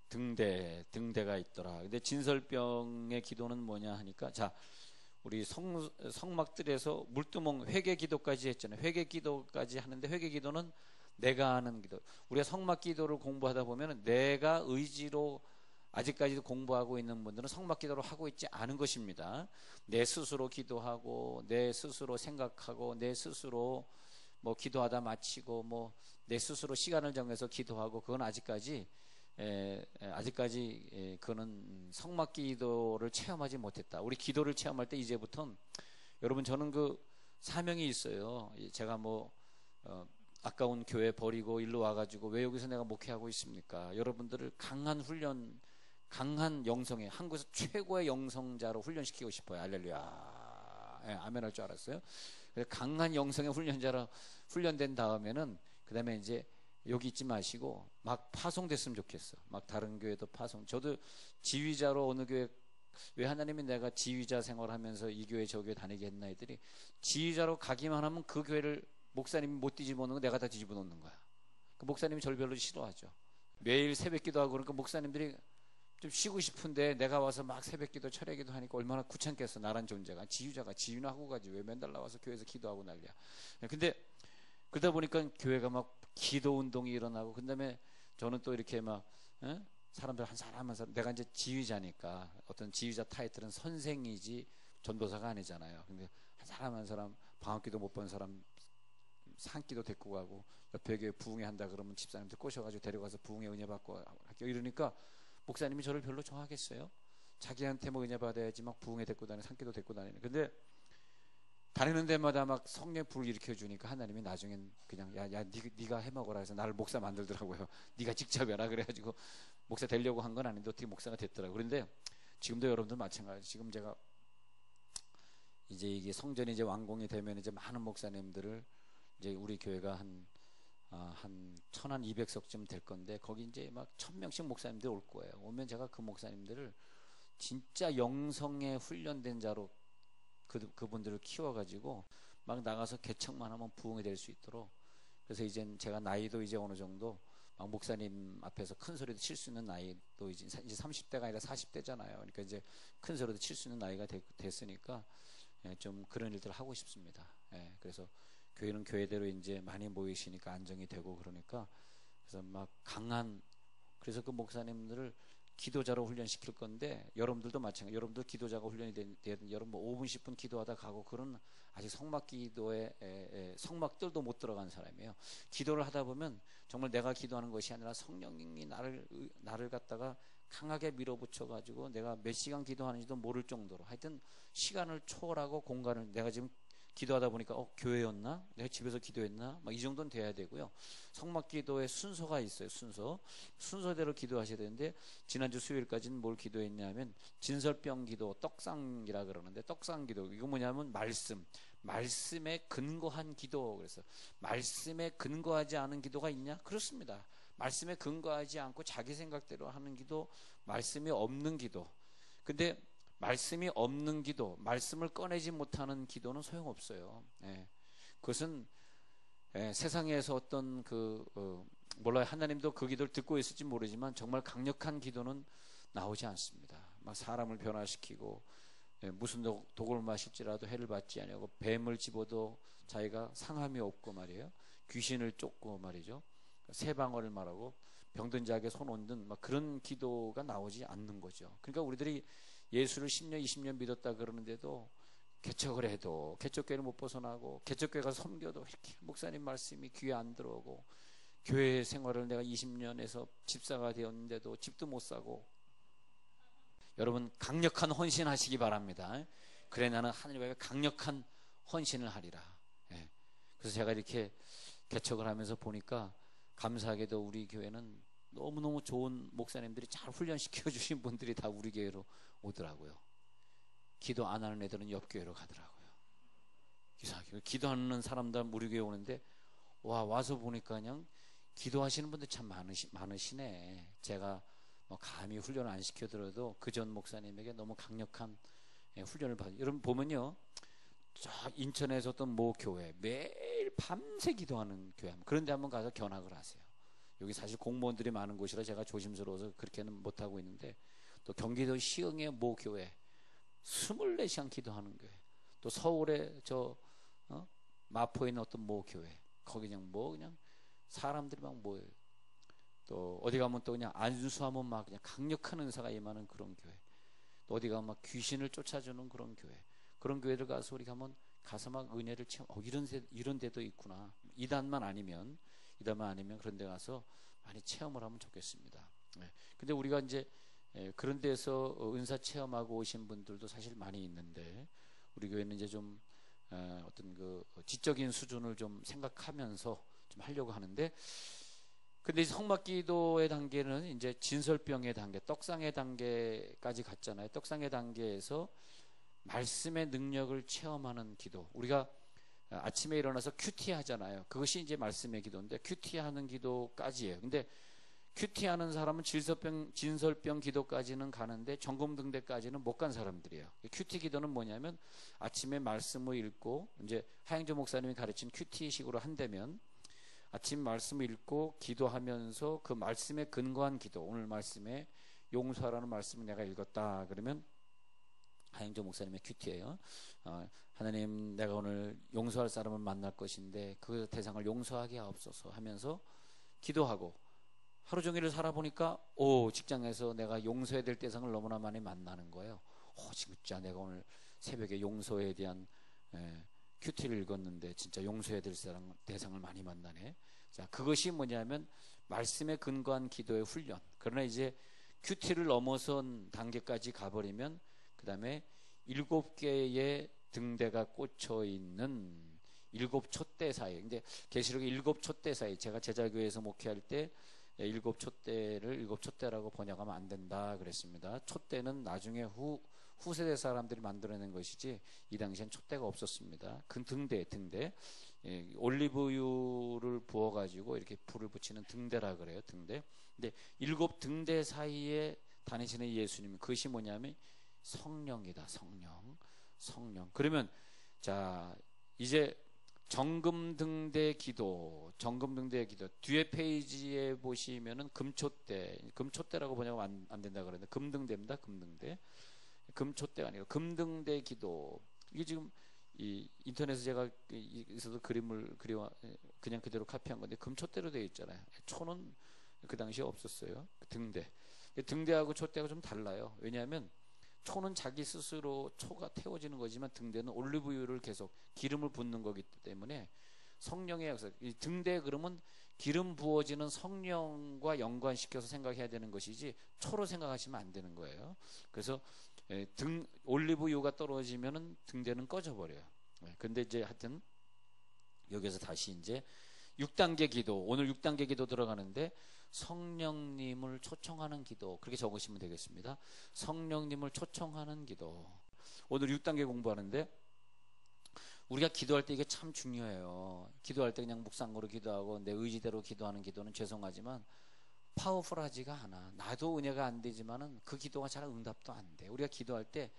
등대가 있더라. 근데 진설병의 기도는 뭐냐 하니까, 자, 우리 성막들에서 물두멍 회개 기도까지 했잖아요. 회개 기도까지 하는데, 회개 기도는 내가 하는 기도. 우리가 성막 기도를 공부하다 보면 내가 의지로 아직까지도 공부하고 있는 분들은 성막 기도를 하고 있지 않은 것입니다. 내 스스로 기도하고, 내 스스로 생각하고, 내 스스로 뭐 기도하다 마치고, 뭐 내 스스로 시간을 정해서 기도하고, 그건 아직까지 그거는 성막 기도를 체험하지 못했다. 우리 기도를 체험할 때 이제부터는, 여러분, 저는 그 사명이 있어요. 제가 아까운 교회 버리고 일로 와가지고 왜 여기서 내가 목회하고 있습니까? 여러분들을 강한 훈련, 강한 영성에, 한국에서 최고의 영성자로 훈련시키고 싶어요. 할렐루야. 아멘 할 줄 알았어요. 강한 영성의 훈련자로 훈련된 다음에는, 그 다음에 이제 여기 있지 마시고 막 파송됐으면 좋겠어. 막 다른 교회도 파송. 저도 지휘자로 어느 교회, 왜 하나님이 내가 지휘자 생활하면서 이 교회 저 교회 다니게 했나 했더니, 지휘자로 가기만 하면 그 교회를 목사님이 못 뒤집어 놓는 거 내가 다 뒤집어 놓는 거야. 그 목사님이 저를 별로 싫어하죠. 매일 새벽 기도하고 그러니까 목사님들이 좀 쉬고 싶은데 내가 와서 막 새벽 기도, 철야 기도 하니까 얼마나 귀찮겠어. 나란 존재가, 지휘자가 지휘나 하고 가지 왜 맨날 나와서 교회에서 기도하고 난리야. 근데 그러다 보니까 교회가 막 기도 운동이 일어나고, 그 다음에 저는 또 이렇게 막 사람들 한 사람 한 사람, 내가 이제 지휘자니까 어떤 지휘자 타이틀은 선생이지 전도사가 아니잖아요. 근데 한 사람 한 사람 방학기도 못 본 사람 산기도 데리고 가고, 옆에 교회 부흥회 한다 그러면 집사님들 꼬셔가지고 데려가서 부흥회 은혜 받고 할게요. 이러니까 목사님이 저를 별로 좋아하겠어요? 자기한테 뭐 은혜 받아야지 막 부흥회 데리고 다니는, 산기도 데리고 다니는. 근데 다니는 데마다 막 성령 불을 일으켜 주니까 하나님이 나중엔 그냥 네가 해먹어라 해서 나를 목사 만들더라고요. 네가 직접 해라 그래가지고 목사 되려고 한 건 아닌데 어떻게 목사가 됐더라고요. 그런데 지금도 여러분들 마찬가지. 지금 제가 이제 이게 성전이 이제 완공이 되면 이제 많은 목사님들을, 이제 우리 교회가 한 1,200석쯤 될 건데, 거기 이제 막 1,000명씩 목사님들 올 거예요. 오면 제가 그 목사님들을 진짜 영성에 훈련된 자로 그분들을 키워가지고 막 나가서 개척만 하면 부흥이 될 수 있도록. 그래서 이제 제가 나이도 이제 어느 정도 막 목사님 앞에서 큰 소리도 칠 수 있는 나이도 이제 30대가 아니라 40대잖아요. 그러니까 이제 큰 소리도 칠 수 있는 나이가 됐으니까 좀 그런 일들을 하고 싶습니다. 그래서 교회는 교회대로 이제 많이 모이시니까 안정이 되고 그러니까, 그래서 막 그래서 그 목사님들을 기도자로 훈련시킬 건데, 여러분들도 마찬가지. 여러분들 기도자가 훈련이 되든, 여러분 5분 10분 기도하다 가고 그런 아직 성막 기도에 성막들도 못 들어간 사람이에요. 기도를 하다 보면 정말 내가 기도하는 것이 아니라 성령님이 나를 갖다가 강하게 밀어붙여 가지고 내가 몇 시간 기도하는지도 모를 정도로, 하여튼 시간을 초월하고 공간을, 내가 지금 기도하다 보니까 교회였나? 내가 집에서 기도했나? 막 이 정도는 돼야 되고요. 성막 기도의 순서가 있어요. 순서대로 기도하셔야 되는데, 지난주 수요일까지는 뭘 기도했냐면 진설병 기도, 떡상이라 그러는데, 떡상 기도, 이거 뭐냐면 말씀에 근거한 기도. 그래서 말씀에 근거하지 않은 기도가 있냐? 그렇습니다. 말씀에 근거하지 않고 자기 생각대로 하는 기도, 말씀이 없는 기도. 근데 말씀이 없는 기도, 말씀을 꺼내지 못하는 기도는 소용없어요. 그것은 세상에서 어떤 몰라요. 하나님도 그 기도를 듣고 있을지 모르지만 정말 강력한 기도는 나오지 않습니다. 막 사람을 변화시키고, 무슨 독을 마실지라도 해를 받지 아니하고, 뱀을 집어도 자기가 상함이 없고 말이에요. 귀신을 쫓고 말이죠. 새 방언을 말하고 병든 자에게 손 얹는 막 그런 기도가 나오지 않는 거죠. 그러니까 우리들이 예수를 10년 20년 믿었다 그러는데도 개척을 해도 개척교회를 못 벗어나고, 개척교회 가서 섬겨도 이렇게 목사님 말씀이 귀에 안 들어오고, 교회 생활을 내가 20년에서 집사가 되었는데도 집도 못 사고. 여러분 강력한 헌신하시기 바랍니다. 그래 나는 하나님 앞에 강력한 헌신을 하리라. 그래서 제가 이렇게 개척을 하면서 보니까 감사하게도 우리 교회는 너무너무 좋은 목사님들이 잘 훈련시켜 주신 분들이 다 우리 교회로 오더라고요. 기도 안 하는 애들은 옆 교회로 가더라고요. 이상하게 기도하는 사람들 우리 교회 오는데, 와서 보니까 그냥 기도하시는 분들 참 많으시네. 제가 뭐 감히 훈련을 안 시켜드려도 그 전 목사님에게 너무 강력한 훈련을 받아요. 여러분 보면요, 저 인천에서 어떤 모 교회 매일 밤새 기도하는 교회, 그런데 한번 가서 견학을 하세요. 여기 사실 공무원들이 많은 곳이라 제가 조심스러워서 그렇게는 못하고 있는데, 또 경기도 시흥의 모 교회 24시간 기도하는 교회, 또 서울의 마포에 있는 어떤 모 교회, 거기 그냥 사람들이 막 모여요. 또 어디 가면 또 그냥 안수하면 막 그냥 강력한 은사가 임하는 그런 교회, 또 어디 가면 막 귀신을 쫓아주는 그런 교회, 그런 교회를 가서 우리 가서 막 은혜를 체험, 이런 데도 있구나. 이단만 아니면 그런 데 가서 많이 체험을 하면 좋겠습니다. 근데 우리가 이제 그런 데서 은사 체험하고 오신 분들도 사실 많이 있는데, 우리 교회는 이제 좀 어떤 그 지적인 수준을 좀 생각하면서 좀 하려고 하는데, 근데 성막기도의 단계는 이제 진설병의 단계, 떡상의 단계까지 갔잖아요. 떡상의 단계에서 말씀의 능력을 체험하는 기도, 우리가 아침에 일어나서 큐티 하잖아요. 그것이 이제 말씀의 기도인데, 큐티 하는 기도까지예요. 근데 큐티 하는 사람은 진설병 기도까지는 가는데 정금등대까지는 못 간 사람들이에요. 큐티 기도는 뭐냐면, 아침에 말씀을 읽고, 이제 하영조 목사님이 가르친 큐티식으로 한다면, 아침 말씀을 읽고 기도하면서 그 말씀에 근거한 기도, 오늘 말씀에 용서하라는 말씀을 내가 읽었다 그러면 하영조 목사님의 큐티예요. 하나님, 내가 오늘 용서할 사람을 만날 것인데 그 대상을 용서하게 하옵소서 하면서 기도하고, 하루 종일을 살아보니까 직장에서 내가 용서해야 될 대상을 너무나 많이 만나는 거예요. 진짜 내가 오늘 새벽에 용서에 대한 큐티를 읽었는데 진짜 용서해야 될 대상을 많이 만나네. 자, 그것이 뭐냐면 말씀에 근거한 기도의 훈련. 그러나 이제 큐티를 넘어선 단계까지 가버리면 그 다음에 7개의 등대가 꽂혀 있는 7촛대 사이. 근데 계시록의 7촛대 사이, 제가 제자교회에서 목회할 때 7촛대를 7촛대라고 번역하면 안 된다 그랬습니다. 촛대는 나중에 후세대 사람들이 만들어낸 것이지 이 당시엔 촛대가 없었습니다. 그 등대, 올리브유를 부어가지고 이렇게 불을 붙이는 등대라 그래요. 등대. 근데 7등대 사이에 다니시는 예수님, 그것이 뭐냐면 성령이다. 성령. 그러면 자, 이제 정금등대 기도 뒤에 페이지에 보시면은 금촛대라고 번역하면 안 된다 그러는데 금등대입니다. 금촛대가 아니고 금등대 기도. 이게 지금 이 인터넷에 제가 있어도 그림을 그냥 그대로 카피한 건데 금촛대로 되어 있잖아요. 초는 그 당시에 없었어요. 등대하고 촛대가 좀 달라요. 왜냐하면 초는 자기 스스로 초가 태워지는 거지만 등대는 올리브유를 계속 기름을 붓는 거기 때문에 성령의 역사. 이 등대 그러면 기름 부어지는 성령과 연관시켜서 생각해야 되는 것이지 초로 생각하시면 안 되는 거예요. 그래서 올리브유가 떨어지면은 등대는 꺼져버려요. 근데 이제 하여튼 여기서 다시 이제 6단계 기도, 오늘 6단계 기도 들어가는데 성령님을 초청하는 기도, 그렇게 적으시면 되겠습니다. 성령님을 초청하는 기도. 오늘 6단계 공부하는데 우리가 기도할 때 이게 참 중요해요. 기도할 때 그냥 묵상으로 기도하고 내 의지대로 기도하는 기도는 죄송하지만 파워풀하지가 않아. 나도 은혜가 안 되지만은 그 기도가 잘 응답도 안 돼. 우리가 기도할 때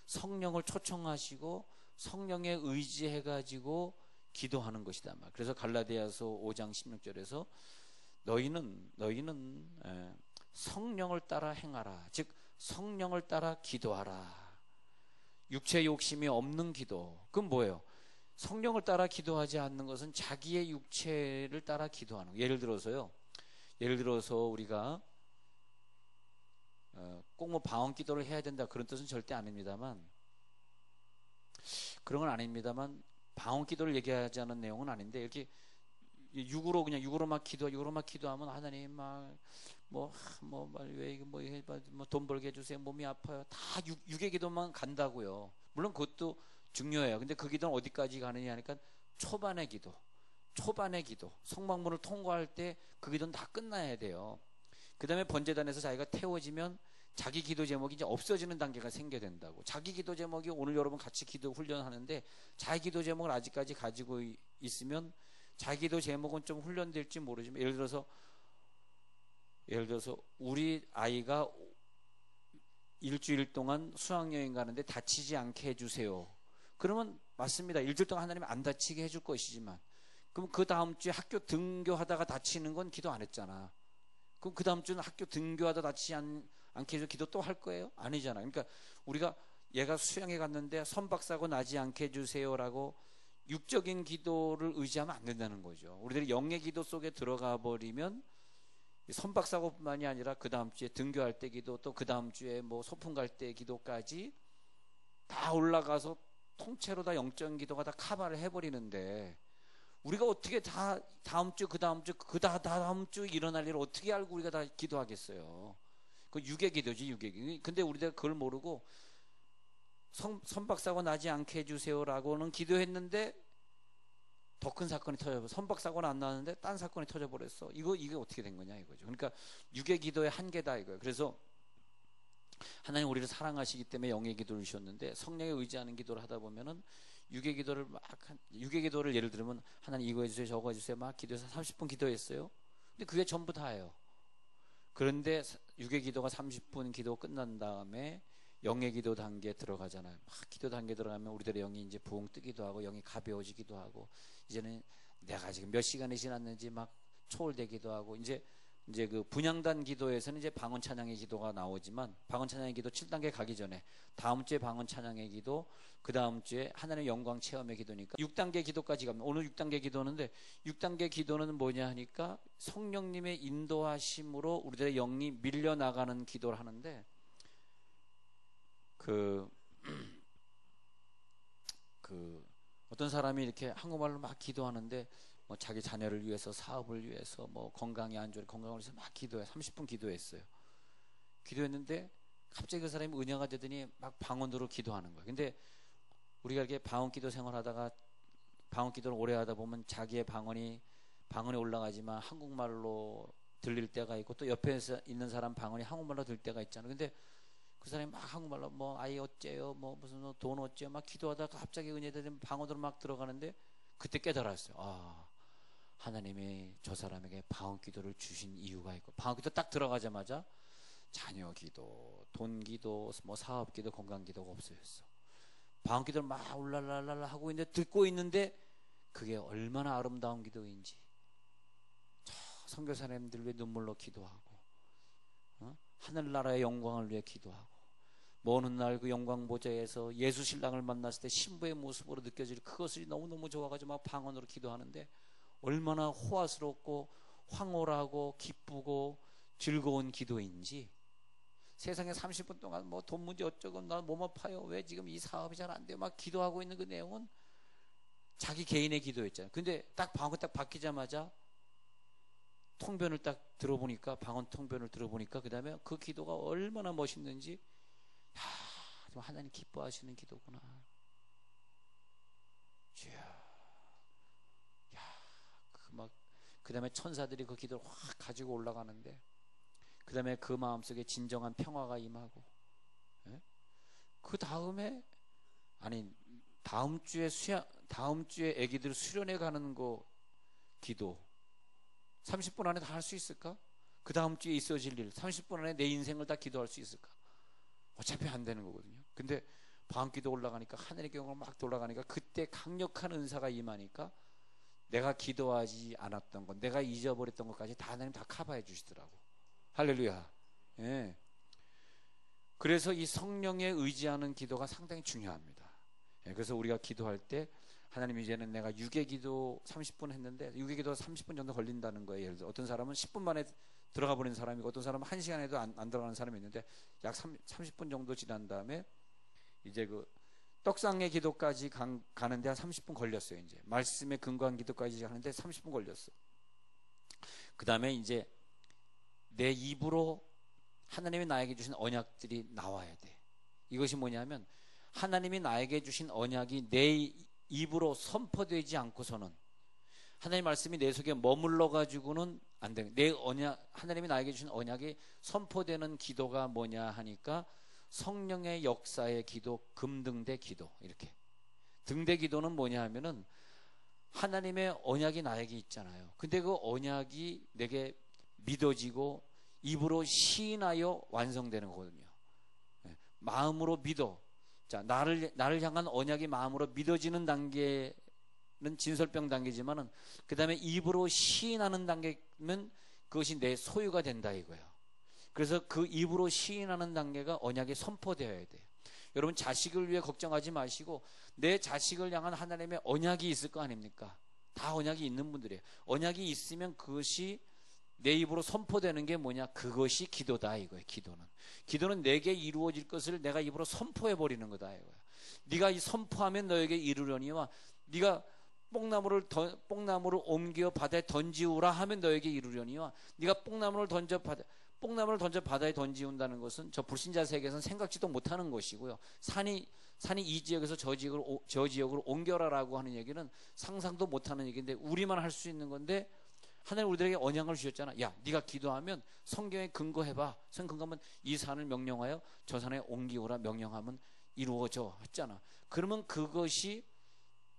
성령을 초청하시고 성령에 의지해가지고 기도하는 것이다. 그래서 갈라디아서 5장 16절에서 너희는 성령을 따라 행하라. 즉 성령을 따라 기도하라. 육체 욕심이 없는 기도. 그건 뭐예요? 성령을 따라 기도하지 않는 것은 자기의 육체를 따라 기도하는 거예요. 예를 들어서 우리가 꼭 뭐 방언 기도를 해야 된다 그런 뜻은 절대 아닙니다만, 그런 건 아닙니다만 방언 기도를 얘기하지 않은 내용은 아닌데, 이렇게 육으로 막 기도하면 하나님 돈 벌게 해주세요, 몸이 아파요, 다 육의 기도만 간다고요. 물론 그것도 중요해요. 근데 그 기도는 어디까지 가느냐 하니까 초반의 기도, 성막문을 통과할 때 그 기도는 다 끝나야 돼요. 그 다음에 번제단에서 자기가 태워지면 자기 기도 제목이 이제 없어지는 단계가 생겨야 된다고. 자기 기도 제목이, 오늘 여러분 같이 기도 훈련하는데 자기 기도 제목을 아직까지 가지고 있으면 자기 기도 제목은 좀 훈련될지 모르지만, 예를 들어서 우리 아이가 일주일 동안 수학여행 가는데 다치지 않게 해주세요. 그러면 맞습니다. 일주일 동안 하나님은 안 다치게 해줄 것이지만, 그럼 그 다음 주에 학교 등교하다가 다치는 건 기도 안 했잖아. 그럼 그 다음 주는 학교 등교하다 다치지 않게 해서 기도 또 할 거예요? 아니잖아. 그러니까 우리가 얘가 수양에 갔는데 선박사고 나지 않게 해주세요라고 육적인 기도를 의지하면 안 된다는 거죠. 우리들이 영의 기도 속에 들어가 버리면 선박사고뿐만이 아니라 그 다음 주에 등교할 때 기도, 또 그 다음 주에 뭐 소풍 갈 때 기도까지 다 올라가서 통째로 다 영적인 기도가 다 커버를 해버리는데, 우리가 어떻게 다 다음 주, 그 다음 주, 다음 주 일어날 일을 어떻게 알고 우리가 다 기도하겠어요? 그 육의 기도지, 육의 기도. 근데 우리가 그걸 모르고 선박사고 나지 않게 해주세요라고는 기도했는데 더 큰 사건이 터져버려. 선박사고는 안 나왔는데 딴 사건이 터져버렸어. 이게 어떻게 된 거냐 이거죠. 그러니까 육의 기도의 한계다 이거예요. 그래서 하나님 우리를 사랑하시기 때문에 영의 기도를 주셨는데, 성령에 의지하는 기도를 하다 보면은 육의 기도를 예를 들면 하나님 이거 해주세요 저거 해주세요 막 기도해서 30분 기도했어요. 근데 그게 전부 다예요. 그런데 육의 기도가 30분 기도 끝난 다음에 영의 기도 단계에 들어가잖아요. 막 기도 단계 들어가면 우리들의 영이 이제 부흥 뜨기도 하고 영이 가벼워지기도 하고, 이제는 내가 지금 몇 시간이 지났는지 막 초월되기도 하고, 이제 그 분향단 기도에서는 이제 방언 찬양의 기도가 나오지만, 방언 찬양의 기도 7단계 가기 전에 다음 주에 방언 찬양의 기도, 그 다음 주에 하나님의 영광 체험의 기도니까 6단계 기도까지 가면, 오늘 6단계 기도는데 6단계 기도는 뭐냐 하니까 성령님의 인도하심으로 우리들의 영이 밀려나가는 기도를 하는데, 어떤 사람이 이렇게 한국말로 막 기도하는데 뭐 자기 자녀를 위해서, 사업을 위해서, 뭐 건강이 안 좋으니 건강을 위해서 막 기도해. 30분 기도했어요. 기도했는데 갑자기 그 사람이 은혜가 되더니 막 방언으로 기도하는 거예요. 근데 우리가 이렇게 방언 기도 생활하다가 방언 기도를 오래 하다 보면 자기의 방언이 올라가지만 한국말로 들릴 때가 있고, 또 옆에 있는 사람 방언이 한국말로 들릴 때가 있잖아요. 근데 그 사람이 막 한국말로 뭐 아이 어째요, 뭐 무슨 돈 어째요 막 기도하다가 갑자기 은혜되는 방언으로 막 들어가는데, 그때 깨달았어요. 아, 하나님이 저 사람에게 방언 기도를 주신 이유가 있고, 방언 기도 딱 들어가자마자 자녀 기도, 돈 기도, 뭐 사업 기도, 건강 기도가 없어졌어. 방언 기도를 막 울랄랄랄 하고 있는데, 듣고 있는데 그게 얼마나 아름다운 기도인지, 저 선교사님들 위해 눈물로 기도하고, 하늘나라의 영광을 위해 기도하고, 먼 훗날 그 영광 보좌에서 예수 신랑을 만났을 때 신부의 모습으로 느껴질 그것이 너무너무 좋아가지고 막 방언으로 기도하는데, 얼마나 호화스럽고 황홀하고 기쁘고 즐거운 기도인지. 세상에 30분 동안 뭐 돈 문제 어쩌고 나 몸 아파요, 왜 지금 이 사업이 잘 안 돼요 막 기도하고 있는 그 내용은 자기 개인의 기도였잖아요. 근데 딱 방언 딱 바뀌자마자 통변을 딱 들어보니까, 방언 통변을 들어보니까 그 다음에 그 기도가 얼마나 멋있는지, 하나님 기뻐하시는 기도구나. 그 다음에 천사들이 그 기도를 확 가지고 올라가는데, 그 다음에 그 마음속에 진정한 평화가 임하고, 그 다음에 다음 주에 애기들 수련회 가는 거 기도 30분 안에 다 할 수 있을까? 그 다음 주에 있어질 일 30분 안에 내 인생을 다 기도할 수 있을까? 어차피 안 되는 거거든요. 근데 방기도 올라가니까, 하늘의 경험을 막 돌아가니까, 그때 강력한 은사가 임하니까 내가 기도하지 않았던 것, 내가 잊어버렸던 것까지 다 하나님 다 커버해 주시더라고. 할렐루야. 예. 그래서 이 성령에 의지하는 기도가 상당히 중요합니다. 예. 그래서 우리가 기도할 때, 하나님 이제는 내가 육의 기도 30분 했는데, 육의 기도 30분 정도 걸린다는 거예요. 예를 들어 어떤 사람은 10분 만에 들어가 버리는 사람이고, 어떤 사람은 1시간에도 안 들어가는 사람이 있는데, 약 30분 정도 지난 다음에 이제 그 떡상의 기도까지 가는데 한 30분 걸렸어요. 이제 말씀에 근거한 기도까지 하는데 30분 걸렸어. 그 다음에 이제 내 입으로 하나님이 나에게 주신 언약들이 나와야 돼. 이것이 뭐냐면, 하나님이 나에게 주신 언약이 내 입으로 선포되지 않고서는, 하나님 말씀이 내 속에 머물러 가지고는 안 돼. 내 언약, 하나님이 나에게 주신 언약이 선포되는 기도가 뭐냐 하니까, 성령의 역사의 기도, 금등대 기도. 이렇게 등대 기도는 뭐냐 하면은, 하나님의 언약이 나에게 있잖아요. 근데 그 언약이 내게 믿어지고 입으로 시인하여 완성되는 거거든요. 마음으로 믿어. 자, 나를 향한 언약이 마음으로 믿어지는 단계는 진설병 단계지만은 그 다음에 입으로 시인하는 단계면 그것이 내 소유가 된다 이거예요. 그래서 그 입으로 시인하는 단계가 언약에 선포되어야 돼요. 여러분 자식을 위해 걱정하지 마시고 내 자식을 향한 하나님의 언약이 있을 거 아닙니까? 다 언약이 있는 분들이에요. 언약이 있으면 그것이 내 입으로 선포되는 게 뭐냐? 그것이 기도다 이거예요. 기도는 내게 이루어질 것을 내가 입으로 선포해 버리는 거다 이거예요. 네가 이 선포하면 너에게 이루려니와 네가 뽕나무를 옮겨 바다에 던지우라 하면 너에게 이루려니와 네가 뽕나무를 던져 바다에 던지운다는 것은 저 불신자 세계에서는 생각지도 못하는 것이고요. 산이 이 지역에서 저 지역으로 옮겨라라고 하는 얘기는 상상도 못하는 얘기인데 우리만 할 수 있는 건데 하나님 우리들에게 언약을 주셨잖아. 야, 네가 기도하면 성경에 근거해봐. 근거하면 이 산을 명령하여 저 산에 옮기오라 명령하면 이루어져 했잖아. 그러면 그것이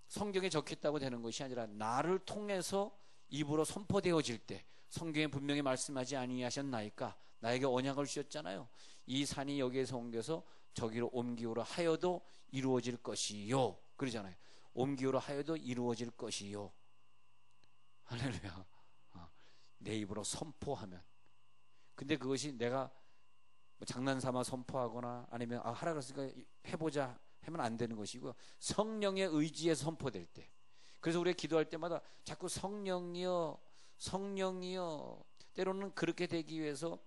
성경에 적혔다고 되는 것이 아니라 나를 통해서 입으로 선포되어질 때 성경에 분명히 말씀하지 아니하셨나이까? 나에게 언약을 주셨잖아요. 이 산이 여기에서 옮겨서 저기로 옮기오라 하여도 이루어질 것이요. 그러잖아요. 옮기오라 하여도 이루어질 것이요. 할렐루야. 내 입으로 선포하면. 근데 그것이 내가 뭐 장난삼아 선포하거나 아니면 하라 그랬으니까 해보자 하면 안 되는 것이고 성령의 의지에 선포될 때. 그래서 우리가 기도할 때마다 자꾸 성령이여 때로는 그렇게 되기 위해서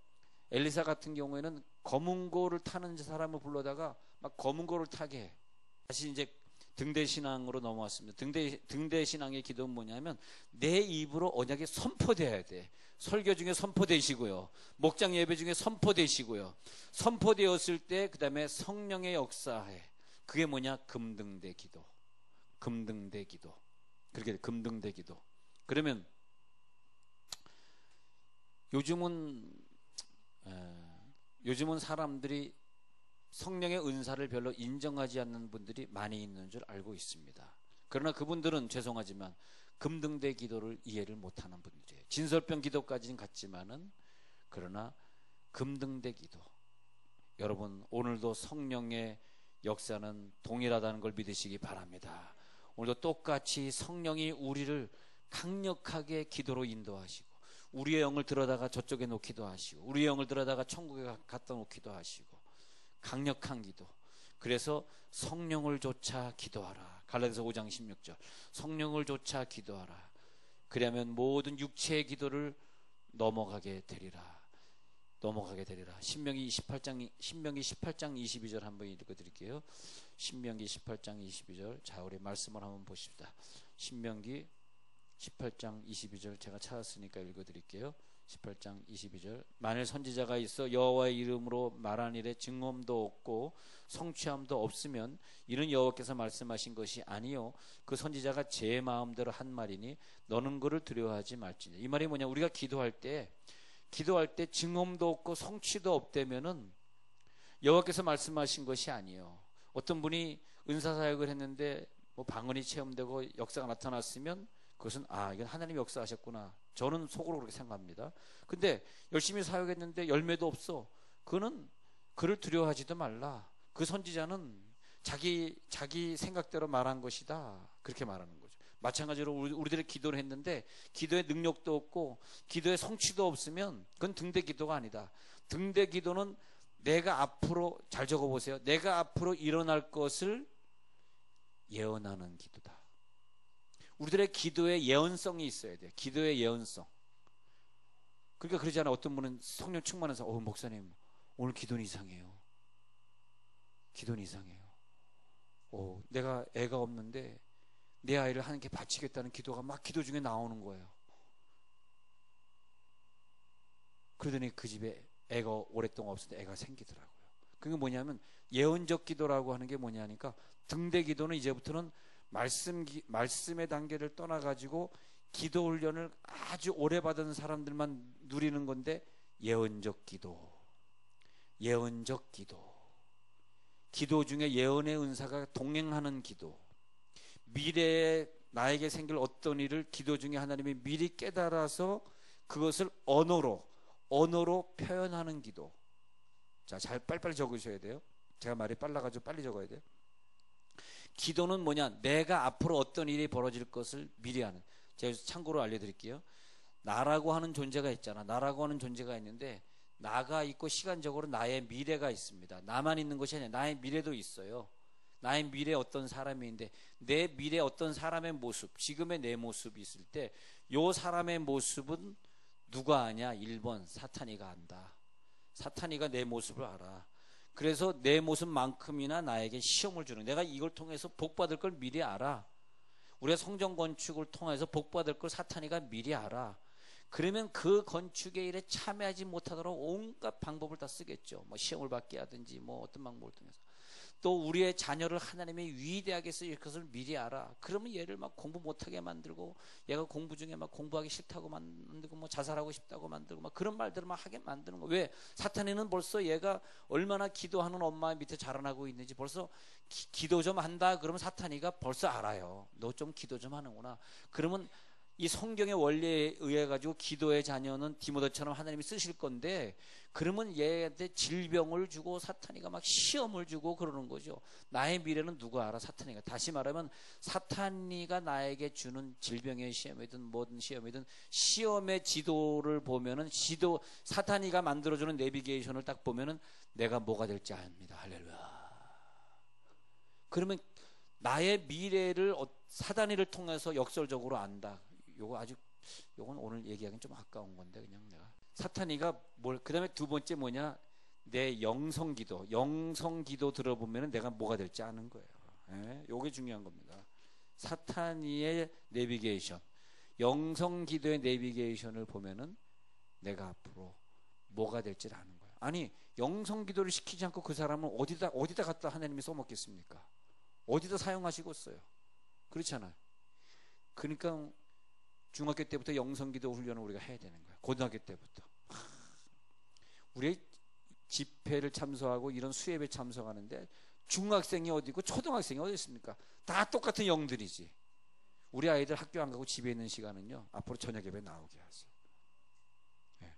엘리사 같은 경우에는 검은고를 타는 사람을 불러다가 막 검은고를 타게 해. 다시 이제 등대신앙으로 넘어왔습니다. 등대신앙의 기도는 뭐냐면 내 입으로 언약이 선포되어야 돼. 설교 중에 선포되시고요. 목장 예배 중에 선포되시고요. 선포되었을 때 그 다음에 성령의 역사에 그게 뭐냐? 금등대 기도. 그렇게 금등대 기도. 그러면 요즘은 사람들이 성령의 은사를 별로 인정하지 않는 분들이 많이 있는 줄 알고 있습니다. 그러나 그분들은 죄송하지만 금등대 기도를 이해를 못하는 분들이에요. 진설병 기도까지는 갔지만은 그러나 금등대 기도. 여러분 오늘도 성령의 역사는 동일하다는 걸 믿으시기 바랍니다. 오늘도 똑같이 성령이 우리를 강력하게 기도로 인도하시고 우리의 영을 들어다가 저쪽에 놓기도 하시고 우리의 영을 들어다가 천국에 갖다 놓기도 하시고 강력한 기도. 그래서 성령을 쫓아 기도하라. 갈라디아서 5장 16절. 성령을 쫓아 기도하라. 그러면 모든 육체의 기도를 넘어가게 되리라. 신명기 18장 22절 한번 읽어드릴게요. 신명기 18장 22절. 자, 우리 말씀을 한번 보십시다. 신명기 18장 22절 제가 찾았으니까 읽어드릴게요. 18장 22절. 만일 선지자가 있어 여호와의 이름으로 말한 일에 증언도 없고 성취함도 없으면 이는 여호와께서 말씀하신 것이 아니요 그 선지자가 제 마음대로 한 말이니 너는 그를 두려워하지 말지니. 이 말이 뭐냐? 우리가 기도할 때 증언도 없고 성취도 없다면은 여호와께서 말씀하신 것이 아니에요. 어떤 분이 은사사역을 했는데 뭐 방언이 체험되고 역사가 나타났으면 그것은 이건 하나님이 역사하셨구나. 저는 속으로 그렇게 생각합니다. 근데 열심히 사역했는데 열매도 없어. 그를 두려워하지도 말라. 그 선지자는 자기 생각대로 말한 것이다. 그렇게 말하는 거죠. 마찬가지로 우리들이 기도를 했는데 기도의 능력도 없고 기도의 성취도 없으면 그건 등대 기도가 아니다. 등대 기도는 내가 앞으로, 잘 적어보세요. 내가 앞으로 일어날 것을 예언하는 기도다. 우리들의 기도에 예언성이 있어야 돼요. 기도의 예언성. 그러니까 그러잖아요. 어떤 분은 성령 충만해서 목사님 오늘 기도는 이상해요. 내가 애가 없는데 내 아이를 하나님께 바치겠다는 기도가 막 기도 중에 나오는 거예요. 그러더니 그 집에 애가 오랫동안 없었는데 애가 생기더라고요. 그게 뭐냐면 예언적 기도라고 하는 게 뭐냐니까 등대 기도는 이제부터는 말씀의 단계를 떠나가지고 기도 훈련을 아주 오래 받은 사람들만 누리는 건데 예언적 기도. 기도 중에 예언의 은사가 동행하는 기도. 미래에 나에게 생길 어떤 일을 기도 중에 하나님이 미리 깨달아서 그것을 언어로 표현하는 기도. 자, 잘 빨리빨리 적으셔야 돼요. 제가 말이 빨라가지고 빨리 적어야 돼요. 기도는 뭐냐? 내가 앞으로 어떤 일이 벌어질 것을 미리 하는. 제가 참고로 알려드릴게요. 나라고 하는 존재가 있잖아. 나라고 하는 존재가 있는데 나가 있고 시간적으로 나의 미래가 있습니다. 나만 있는 것이 아니라 나의 미래도 있어요. 나의 미래에 어떤 사람이 있는데 내 미래에 어떤 사람의 모습, 지금의 내 모습이 있을 때 요 사람의 모습은 누가 아냐? 1번 사탄이가 안다. 사탄이가 내 모습을 알아. 그래서 내 모습만큼이나 나에게 시험을 주는, 내가 이걸 통해서 복받을 걸 미리 알아. 우리가 성전 건축을 통해서 복받을 걸 사탄이가 미리 알아. 그러면 그 건축의 일에 참여하지 못하도록 온갖 방법을 다 쓰겠죠. 뭐 시험을 받게 하든지 뭐 어떤 방법을 통해서. 또 우리의 자녀를 하나님의 위대하게 쓰일 것을 미리 알아. 그러면 얘를 막 공부 못하게 만들고, 얘가 공부 중에 막 공부하기 싫다고 만들고, 뭐 자살하고 싶다고 만들고, 막 그런 말들을 막 하게 만드는 거. 왜? 사탄이는 벌써 얘가 얼마나 기도하는 엄마 밑에 자라나고 있는지 벌써 기도 좀 한다 그러면 사탄이가 벌써 알아요. 너 좀 기도 좀 하는구나. 그러면 이 성경의 원리에 의해 가지고 기도의 자녀는 디모데처럼 하나님이 쓰실 건데, 그러면 얘한테 질병을 주고 사탄이가 막 시험을 주고 그러는 거죠. 나의 미래는 누가 알아? 사탄이가. 다시 말하면 사탄이가 나에게 주는 질병의 시험이든 뭐든 시험이든 시험의 지도를 보면은 사탄이가 만들어주는 내비게이션을 딱 보면은 내가 뭐가 될지 압니다. 할렐루야. 그러면 나의 미래를 사단이를 통해서 역설적으로 안다. 요건 오늘 얘기하기는 좀 아까운 건데, 그냥 내가. 사탄이가 그 다음에 두 번째 뭐냐? 내 영성기도. 영성기도 들어보면은 내가 뭐가 될지 아는 거예요. 예? 요게 중요한 겁니다. 사탄이의 내비게이션. 영성기도의 내비게이션을 보면은 내가 앞으로 뭐가 될지 아는 거예요. 아니, 영성기도를 시키지 않고 그 사람은 어디다 갖다 하나님이 써먹겠습니까? 어디다 사용하시고 있어요? 그렇잖아요. 그러니까 중학교 때부터 영성기도 훈련을 우리가 해야 되는 거야. 고등학교 때부터. 우리 집회를 참석하고 이런 수예배 참석하는데 중학생이 어디고 초등학생이 어디 있습니까? 다 똑같은 영들이지. 우리 아이들 학교 안 가고 집에 있는 시간은요, 앞으로 저녁 예배 나오게 하세요. 네.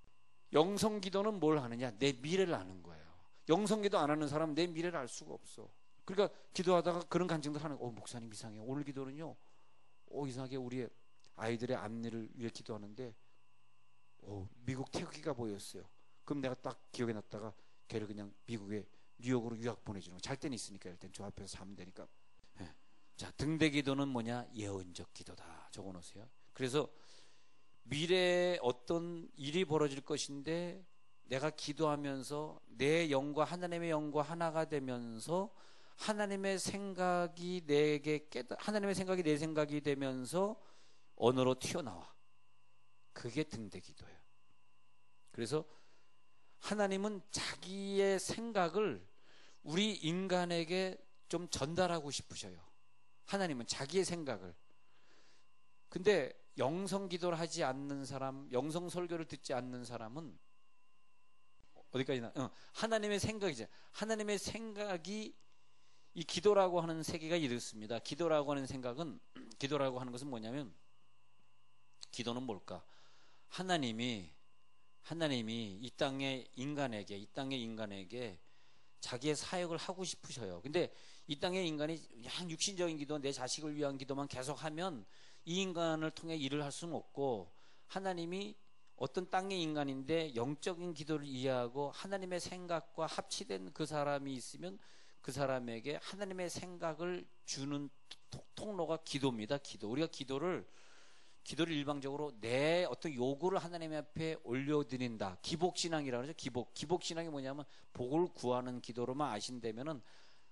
영성기도는 뭘 하느냐? 내 미래를 아는 거예요. 영성기도 안 하는 사람은 내 미래를 알 수가 없어. 그러니까 기도하다가 그런 간증들 하는 거예요. 목사님 이상해요. 오늘 기도는요, 이상하게 우리의 아이들의 앞니를 위해 기도하는데 미국 태극기가 보였어요. 그럼 내가 딱 기억에 났다가 걔를 그냥 미국에 뉴욕으로 유학 보내주는 거. 잘 때는 있으니까 일단 저 앞에서 자면 되니까. 네. 자, 등대 기도는 뭐냐? 예언적 기도다. 적어놓으세요. 그래서 미래에 어떤 일이 벌어질 것인데 내가 기도하면서 내 영과 하나님의 영과 하나가 되면서 하나님의 생각이 하나님의 생각이 내 생각이 되면서 언어로 튀어나와. 그게 등대 기도예요. 그래서 하나님은 자기의 생각을 우리 인간에게 좀 전달하고 싶으셔요. 하나님은 자기의 생각을. 근데 영성 기도를 하지 않는 사람, 영성 설교를 듣지 않는 사람은 어디까지나 하나님의 생각이죠. 하나님의 생각이, 이 기도라고 하는 세계가 이렇습니다. 기도라고 하는 것은 뭐냐면, 기도는 뭘까? 하나님이 이 땅의 인간에게 자기의 사역을 하고 싶으셔요. 근데 이 땅의 인간이 그냥 육신적인 기도, 내 자식을 위한 기도만 계속하면 이 인간을 통해 일을 할 수는 없고, 하나님이 어떤 땅의 인간인데 영적인 기도를 이해하고 하나님의 생각과 합치된 그 사람이 있으면 그 사람에게 하나님의 생각을 주는 통로가 기도입니다. 우리가 기도를 일방적으로 내 어떤 요구를 하나님 앞에 올려드린다. 기복신앙이라고 그러죠. 기복신앙이 뭐냐면 복을 구하는 기도로만 아신다면은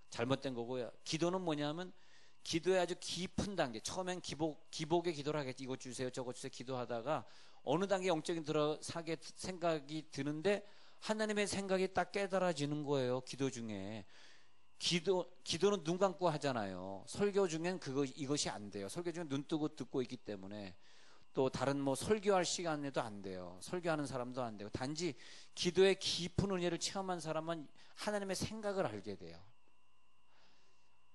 잘못된 거고요. 기도는 뭐냐면 기도의 아주 깊은 단계. 처음엔 기복의 기도를 하겠지. 이것 주세요, 저것 주세요 기도하다가 어느 단계 영적인 생각이 드는데 하나님의 생각이 딱 깨달아지는 거예요. 기도 중에. 기도는 눈 감고 하잖아요. 설교 중엔 이것이 안 돼요. 설교 중엔 눈 뜨고 듣고 있기 때문에. 또 다른 설교할 시간에도 안 돼요. 설교하는 사람도 안 되고. 단지 기도의 깊은 은혜를 체험한 사람은 하나님의 생각을 알게 돼요.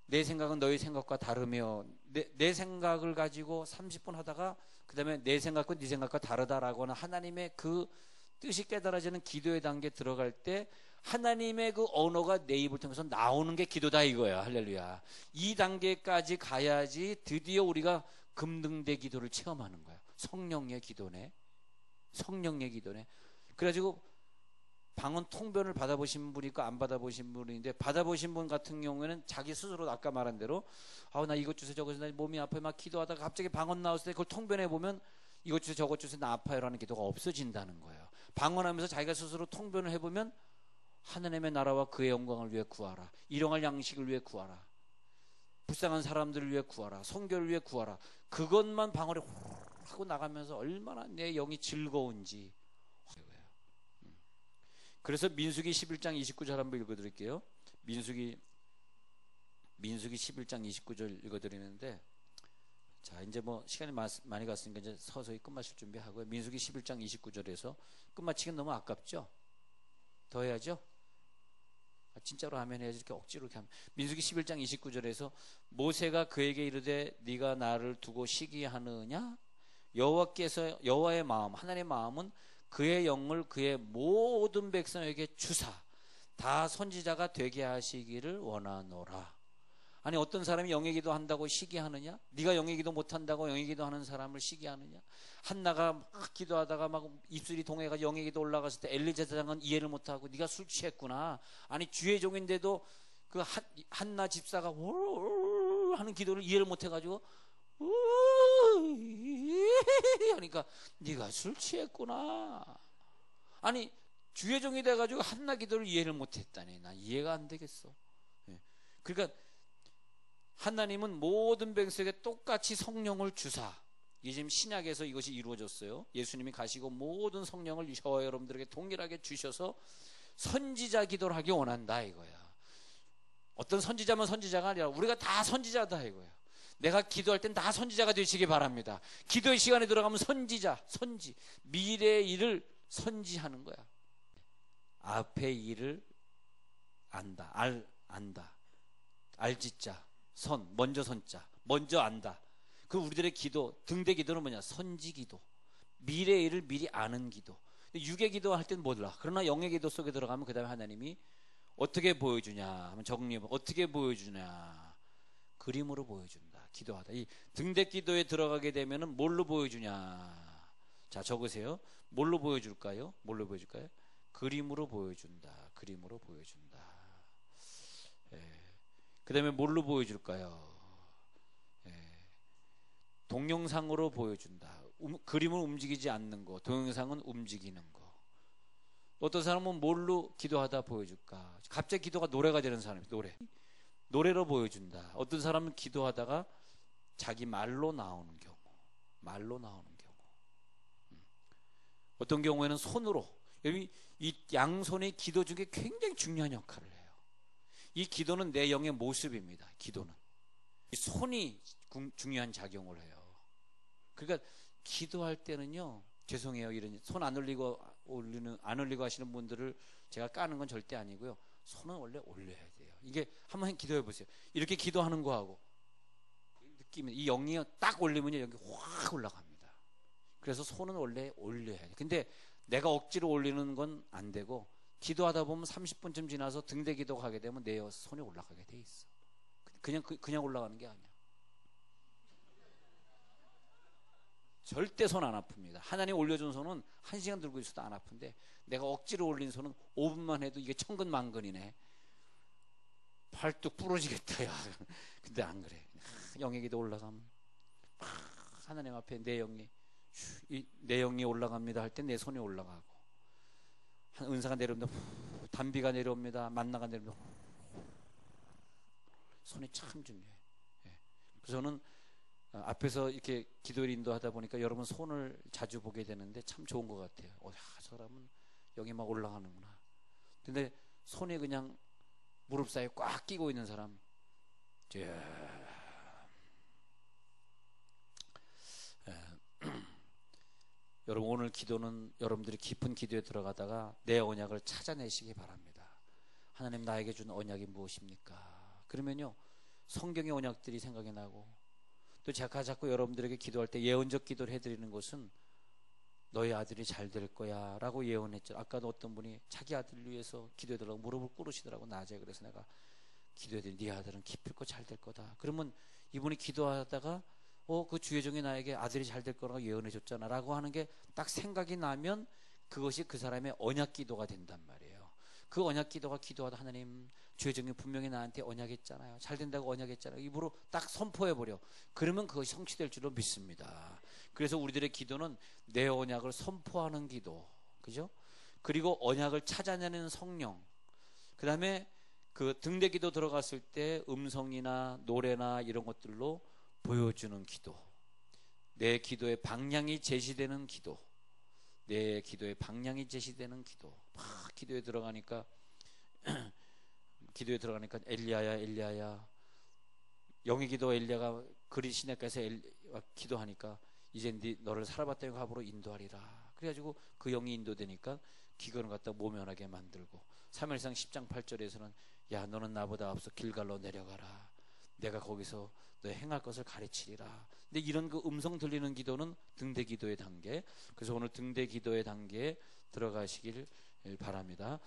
내 생각은 너희 생각과 다르며, 내 생각을 가지고 30분 하다가 그 다음에 내 생각과 네 생각과 다르다라고 하는 하나님의 그 뜻이 깨달아지는 기도의 단계에 들어갈 때 하나님의 그 언어가 내 입을 통해서 나오는 게 기도다 이거야. 할렐루야. 이 단계까지 가야지 드디어 우리가 금등대 기도를 체험하는 거야. 성령의 기도네. 성령의 기도네. 그래가지고 방언 통변을 받아보신 분이 있고 안 받아보신 분이 있는데, 받아보신 분 같은 경우에는 자기 스스로 아까 말한 대로 나 이것 주세요 저것 주세요 나 몸이 아파요 막 기도하다가 갑자기 방언 나왔을 때 그걸 통변해 보면 이것 주세요 저것 주세요 나 아파요라는 기도가 없어진다는 거예요. 방언하면서 자기가 스스로 통변을 해보면 하나님의 나라와 그의 영광을 위해 구하라, 일용할 양식을 위해 구하라, 불쌍한 사람들을 위해 구하라, 성교를 위해 구하라, 그것만 방언에 하고 나가면서 얼마나 내 영이 즐거운지. 그래서 민수기 11장 29절 한번 읽어드릴게요. 민수기 11장 29절 읽어드리는데, 자 이제 뭐 시간이 많이 갔으니까 이제 서서히 끝마칠 준비하고요. 민수기 11장 29절에서 끝마치긴 너무 아깝죠? 더 해야죠? 진짜로 하면 해야지, 이렇게 억지로 이렇게 하면. 민수기 11장 29절에서 모세가 그에게 이르되 네가 나를 두고 시기하느냐? 여호와의 마음, 하나님의 마음은 그의 영을 그의 모든 백성에게 주사 다 선지자가 되게 하시기를 원하노라. 아니 어떤 사람이 영의 기도 한다고 시기하느냐? 네가 영의 기도 못한다고 영의 기도 하는 사람을 시기하느냐? 한나가 막 기도하다가 막 입술이 동해가 영의 기도 올라갔을 때 엘리제사장은 이해를 못하고 네가 술 취했구나. 아니 주의 종인데도 그 한나 집사가 하는 기도를 이해를 못해가지고 하니까 네가 술 취했구나. 아니 주의 종이 돼가지고 한나 기도를 이해를 못했다니, 나 이해가 안 되겠어. 그러니까 하나님은 모든 백성에게 똑같이 성령을 주사, 이게 지금 신약에서 이것이 이루어졌어요. 예수님이 가시고 모든 성령을 저와 여러분들에게 동일하게 주셔서 선지자 기도를 하기 원한다 이거야. 어떤 선지자면 선지자가 아니라 우리가 다 선지자다 이거야. 내가 기도할 땐 다 선지자가 되시기 바랍니다. 기도의 시간에 들어가면 선지, 미래의 일을 선지하는 거야. 앞의 일을 안다, 안다, 알지자, 먼저 선자, 먼저 안다. 그 우리들의 기도, 등대 기도는 뭐냐? 선지 기도, 미래의 일을 미리 아는 기도. 육의 기도 할 땐 몰라. 그러나 영의 기도 속에 들어가면 그 다음에 하나님이 어떻게 보여주냐 하면, 정리해 어떻게 보여주냐? 그림으로 보여준다. 기도하다. 이 등대 기도에 들어가게 되면은 뭘로 보여주냐? 자 적으세요. 뭘로 보여줄까요? 그림으로 보여준다. 그림으로 보여준다. 그 다음에 뭘로 보여줄까요? 동영상으로 보여준다. 그림은 움직이지 않는 거, 동영상은 움직이는 거. 어떤 사람은 뭘로 기도하다 보여줄까? 갑자기 기도가 노래가 되는 사람이 노래로 보여준다. 어떤 사람은 기도하다가 자기 말로 나오는 경우. 어떤 경우에는 손으로. 여기 이 양손의 기도 중에 굉장히 중요한 역할을 해요. 이 기도는 내 영의 모습입니다. 기도는 이 손이 중요한 작용을 해요. 그러니까 기도할 때는요, 죄송해요, 이런 손 안 올리고 하시는 분들을 제가 까는 건 절대 아니고요. 손은 원래 올려야 돼요. 이게 한번 기도해 보세요. 이렇게 기도하는 거하고 느낌이, 이 영이 딱 올리면요 여기 확 올라갑니다. 그래서 손은 원래 올려야 돼요. 근데 내가 억지로 올리는 건 안 되고, 기도하다 보면 30분쯤 지나서 등대 기도가 하게 되면 내 손이 올라가게 돼 있어. 그냥 올라가는 게 아니야. 절대 손 안 아픕니다. 하나님 올려준 손은 1시간 들고 있어도 안 아픈데, 내가 억지로 올린 손은 5분만 해도 이게 천근만근이네. 팔뚝 부러지겠다 야. 근데 안 그래. 영의 기도 올라가면 하나님 앞에 내 영이 올라갑니다 할 때 내 손이 올라가고, 은사가 내려옵니다, 단비가 내려옵니다, 만나가 내려옵니다, 손이 참 중요해. 그래서 저는 앞에서 이렇게 기도를 인도하다 보니까 여러분 손을 자주 보게 되는데 참 좋은 것 같아요. 저 사람은 영이 막 올라가는구나. 근데 손이 그냥 무릎 사이에 꽉 끼고 있는 사람, 여러분 오늘 기도는 여러분들이 깊은 기도에 들어가다가 내 언약을 찾아내시기 바랍니다. 하나님 나에게 준 언약이 무엇입니까? 그러면요 성경의 언약들이 생각이 나고, 또 제가 자꾸 여러분들에게 기도할 때 예언적 기도를 해드리는 것은 너희 아들이 잘 될 거야 라고 예언했죠. 아까도 어떤 분이 자기 아들을 위해서 기도해달라고 무릎을 꿇으시더라고, 낮에. 그래서 내가 기도해드린, 네 아들은 기필코 잘 될 거다. 그러면 이분이 기도하다가 그 주의 종이 나에게 아들이 잘 될 거라고 예언해 줬잖아 라고 하는 게 딱 생각이 나면 그것이 그 사람의 언약 기도가 된단 말이에요. 그 언약 기도가 기도하다, 하나님, 주의 종이 분명히 나한테 언약했잖아요, 잘 된다고 언약했잖아요, 입으로 딱 선포해버려. 그러면 그것이 성취될 줄로 믿습니다. 그래서 우리들의 기도는 내 언약을 선포하는 기도, 그죠? 그리고 언약을 찾아내는 성령, 그 다음에 그 등대기도 들어갔을 때 음성이나 노래나 이런 것들로 보여주는 기도, 내 기도의 방향이 제시되는 기도, 내 기도의 방향이 제시되는 기도. 막 기도에 들어가니까 엘리야야 엘리야야, 영의 기도 엘리야가 그리 시내가에서 기도하니까 이제 너를 사라밧다의 갑으로 인도하리라. 그래가지고 그 영이 인도되니까 기근을 갖다 모면하게 만들고, 3일상 10장 8절에서는 야, 너는 나보다 앞서 길갈로 내려가라, 내가 거기서 너 행할 것을 가르치리라. 근데 이런 그 음성 들리는 기도는 등대 기도의 단계. 그래서 오늘 등대 기도의 단계에 들어가시길 바랍니다.